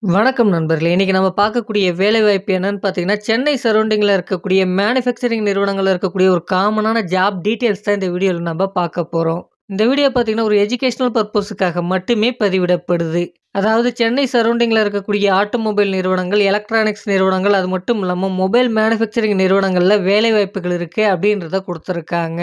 வணக்கம் நண்பர்களே! இன்னைக்கு நம்ம பார்க்கக்கூடிய வேலைவாய்ப்பு என்னன்னு பார்த்தீங்கன்னா, சென்னை சரவுண்டிங்கில இருக்கக்கூடிய மேனுஃபேக்சரிங் நிறுவனங்கள்ல இருக்கக்கூடிய ஒரு காமனான ஜாப் டீட்டெயில்ஸ் தான் இந்த வீடியோல நம்ம பார்க்க போறோம். இந்த வீடியோ பார்த்தீங்கன்னா, ஒரு எஜுகேஷனல் பர்ப்போஸுக்காக மட்டுமே பதிவிடப்படுது. அதாவது சென்னை சரவுண்டிங்கில இருக்கக்கூடிய ஆட்டோமொபைல் நிறுவனங்கள், எலக்ட்ரானிக்ஸ் நிறுவனங்கள், அது மட்டும் இல்லாம மொபைல் மேனுஃபேக்சரிங் நிறுவனங்கள்ல வேலைவாய்ப்புகள் இருக்கு அப்படின்றத குடுத்துருக்காங்க.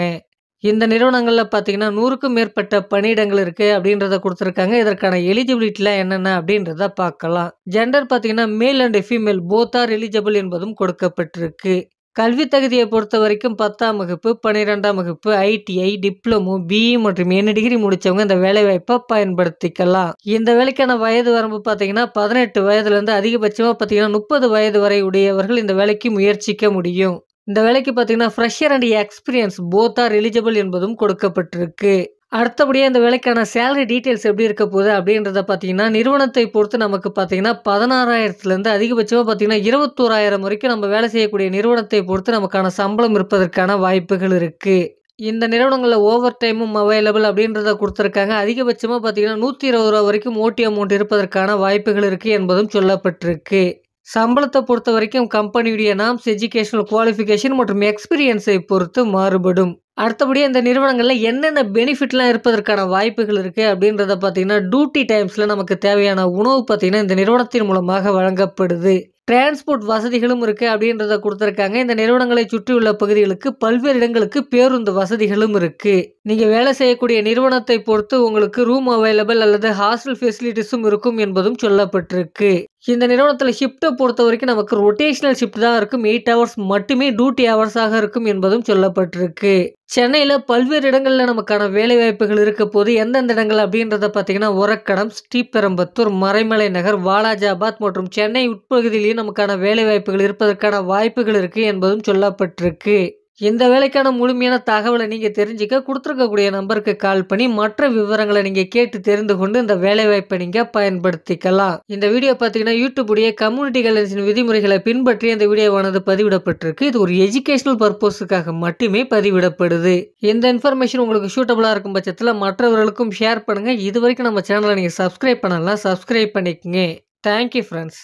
இந்த நிறுவனங்கள்ல பார்த்தீங்கன்னா, 100க்கும் மேற்பட்ட பணியிடங்கள் இருக்கு அப்படின்றத குடுத்துருக்காங்க. இதற்கான எலிஜிபிலிட்டிலாம் என்னென்ன அப்படின்றத பார்க்கலாம். ஜெண்டர் பார்த்தீங்கன்னா, male and female both are eligible என்பதும் கொடுக்கப்பட்டிருக்கு. கல்வி தகுதிய பொறுத்தவரைக்கும் 10ஆம் வகுப்பு, 12ஆம் வகுப்பு, ஐடிஐ, டிப்ளமோ, பிஇ மற்றும் என்ன டிகிரி முடிச்சவங்க இந்த வேலைவாய்ப்ப பயன்படுத்திக்கலாம். இந்த வேலைக்கான வயது வரம்பு பார்த்தீங்கன்னா, 18 வயதிலிருந்து அதிகபட்சமா பார்த்தீங்கன்னா, 30 வயது வரை உடையவர்கள் இந்த வேலைக்கு முயற்சிக்க முடியும். இந்த வேலைக்கு பார்த்தீங்கன்னா, fresher and experience both are eligible என்பதும் கொடுக்கப்பட்டிருக்கு. அடுத்தபடியா இந்த வேலைக்கான சேலரி டீட்டெயில்ஸ் எப்படி இருக்க போகுது அப்படின்றத பார்த்தீங்கன்னா, நிறுவனத்தை பொறுத்து நமக்கு பார்த்தீங்கன்னா, 16,000லேருந்து அதிகபட்சமா பார்த்தீங்கன்னா, 21,000 வரைக்கும் நம்ம வேலை செய்யக்கூடிய நிறுவனத்தை பொறுத்து நமக்கான சம்பளம் இருப்பதற்கான வாய்ப்புகள் இருக்கு. இந்த நிறுவனங்கள்ல ஓவர் டைமும் அவைலபிள் அப்படின்றத குடுத்துருக்காங்க. அதிகபட்சமா பார்த்தீங்கன்னா, ரூ. 120 வரைக்கும் ஓடி அமௌண்ட் இருப்பதற்கான வாய்ப்புகள் இருக்கு என்பதும் சொல்லப்பட்டிருக்கு. சம்பளத்த பொறுத்தவரைக்கும் கம்பெனியுடைய நார்ம்ஸ், எஜுகேஷனல் குவாலிஃபிகேஷன் மற்றும் எக்ஸ்பீரியன்ஸை பொறுத்து மாறுபடும். அடுத்தபடியா இந்த நிறுவனங்கள்ல என்னென்ன பெனிஃபிட்லாம் இருப்பதற்கான வாய்ப்புகள் இருக்கு அப்படின்றத பார்த்தீங்கன்னா, டியூட்டி டைம்ஸ்ல நமக்கு தேவையான உணவு பார்த்தீங்கன்னா, இந்த நிறுவனத்தின் மூலமாக வழங்கப்படுது. டிரான்ஸ்போர்ட் வசதிகளும் இருக்கு அப்படின்றத குடுத்துருக்காங்க. இந்த நிறுவனங்களை சுற்றியுள்ள பகுதிகளுக்கு பல்வேறு இடங்களுக்கு பேருந்து வசதிகளும் இருக்கு. நீங்க வேலை செய்யக்கூடிய நிறுவனத்தை பொறுத்து உங்களுக்கு ரூம் அவைலபிள் அல்லது ஹாஸ்டல் ஃபெசிலிட்டீஸும் இருக்கும் என்பதும் சொல்லப்பட்டிருக்கு. இந்த நிறுவனத்தில ஷிஃப்ட்ட பொறுத்தவரைக்கும் நமக்கு ரொட்டேஷனல் ஷிஃப்ட் தான் இருக்கும். 8 ஹவர்ஸ் மட்டுமே டியூட்டி ஹவர்ஸாக இருக்கும் என்பதும் சொல்லப்பட்டிருக்கு. சென்னையில பல்வேறு இடங்கள்ல நமக்கான வேலைவாய்ப்புகள் இருக்க போது. எந்தெந்த இடங்கள் அப்படின்றத பார்த்தீங்கன்னா, ஒரக்கடம், ஸ்ரீபெரும்புத்தூர், மறைமலை நகர், வாலாஜாபாத் மற்றும் சென்னை உட்பகுதியிலேயும் நமக்கான வேலைவாய்ப்புகள் இருப்பதற்கான வாய்ப்புகள் இருக்கு என்பதும் சொல்லப்பட்டிருக்கு. இந்த வேலைக்கான முழுமையான தகவல நீங்க தெரிஞ்சுக்க குடுத்துருக்கக்கூடிய நம்பருக்கு கால் பண்ணி மற்ற விவரங்கள நீங்க கேட்டு தெரிந்து கொண்டு இந்த வேலைவாய்ப்ப நீங்க பயன்படுத்திக்கலாம். இந்த வீடியோ பார்த்தீங்கன்னா, YouTube உடைய கம்யூனிட்டி கைட்லைன்ஸின் விதிமுறைகளை பின்பற்றி இந்த வீடியோவானது பதிவிடப்பட்டிருக்கு. இது ஒரு எஜுகேஷனல் பர்ப்போஸுக்காக மட்டுமே பதிவிடப்படுது. இந்த இன்ஃபர்மேஷன் உங்களுக்கு சூட்டபிளா இருக்கும் பட்சத்தில மற்றவர்களுக்கும் ஷேர் பண்ணுங்க. இதுவரைக்கும் நம்ம சேனல நீங்க சப்ஸ்கிரைப் பண்ணலனா சப்ஸ்கிரைப் பண்ணிக்கங்க. Thank you friends.